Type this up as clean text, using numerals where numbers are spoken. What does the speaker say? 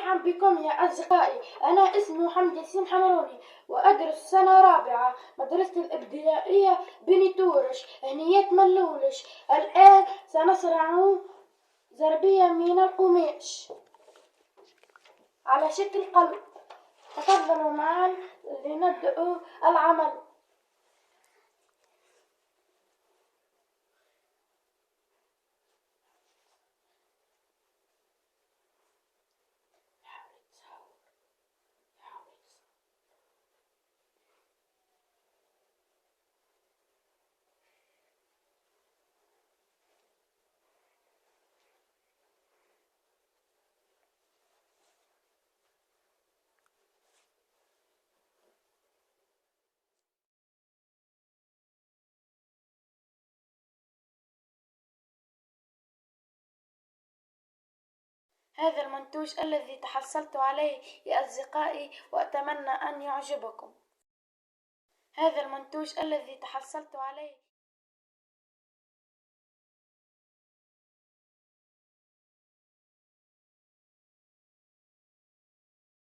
مرحبا بكم يا أصدقائي. أنا اسمي محمد ياسين حمروني وأدرس سنة رابعة مدرسة الابتدائية بني تورش هنية ملولش. الآن سنصنع زربية من القماش على شكل قلب. تفضلوا معا لنبدأ العمل. هذا المنتوج الذي تحصلت عليه يا أصدقائي وأتمنى أن يعجبكم. هذا المنتوج الذي تحصلت عليه